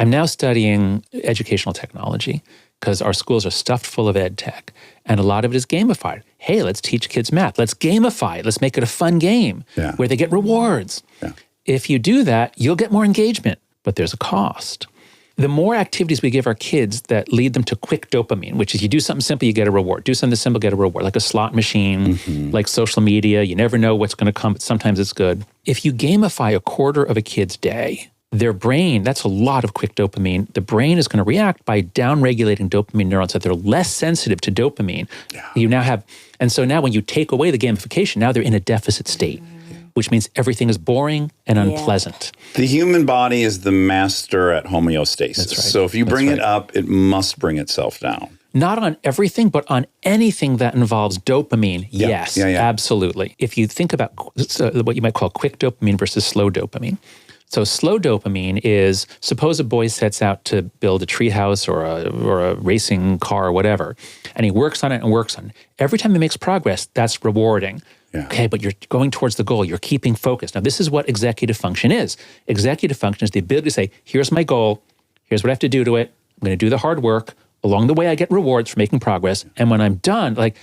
I'm now studying educational technology because our schools are stuffed full of ed tech, and a lot of it is gamified. Hey, let's teach kids math. Let's gamify it. Let's make it a fun game where they get rewards. Yeah. If you do that, you'll get more engagement, but there's a cost. The more activities we give our kids that lead them to quick dopamine, which is you do something simple, you get a reward. Do something simple, get a reward, like a slot machine, like social media. You never know what's going to come, but sometimes it's good. If you gamify a quarter of a kid's day, their brain, that's a lot of quick dopamine. The brain is going to react by downregulating dopamine neurons so that they're less sensitive to dopamine. Yeah. You now have, and so now when you take away the gamification, now they're in a deficit state, which means everything is boring and unpleasant. The human body is the master at homeostasis. That's right. So if you bring it up, it must bring itself down. Not on everything, but on anything that involves dopamine, yes, absolutely. If you think about what you might call quick dopamine versus slow dopamine. So slow dopamine is, suppose a boy sets out to build a treehouse or a racing car or whatever, and he works on it and works on it. Every time he makes progress, that's rewarding. Yeah. Okay, but you're going towards the goal. You're keeping focused. Now, this is what executive function is. Executive function is the ability to say, here's my goal. Here's what I have to do to it. I'm going to do the hard work. Along the way, I get rewards for making progress. And when I'm done, like,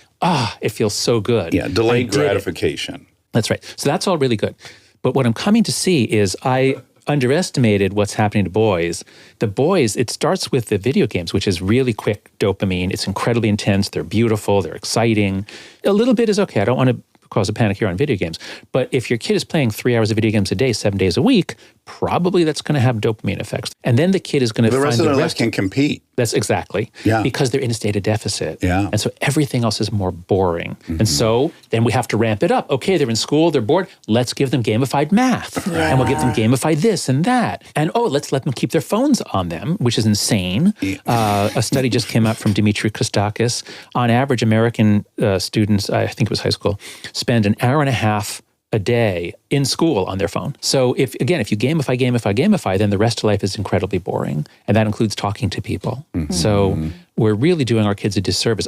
it feels so good. Yeah, delayed gratification. That's right. So that's all really good. But what I'm coming to see is I underestimated what's happening to boys. The boys, it starts with the video games, which is really quick dopamine. It's incredibly intense. They're beautiful. They're exciting. A little bit is okay. I don't want to cause a panic here on video games. But if your kid is playing 3 hours of video games a day, 7 days a week, probably that's going to have dopamine effects. And then the kid is going to find the rest of their life can compete. That's exactly. Yeah. Because they're in a state of deficit. Yeah. And so everything else is more boring. And so then we have to ramp it up. Okay, they're in school, they're bored. Let's give them gamified math. Yeah. And we'll give them gamified this and that. And let's let them keep their phones on them, which is insane. Yeah. A study just came out from Dimitri Kostakis. On average, American students, I think it was high school, spend an hour and a half a day in school on their phone. So if you gamify, then the rest of life is incredibly boring. And that includes talking to people. So we're really doing our kids a disservice.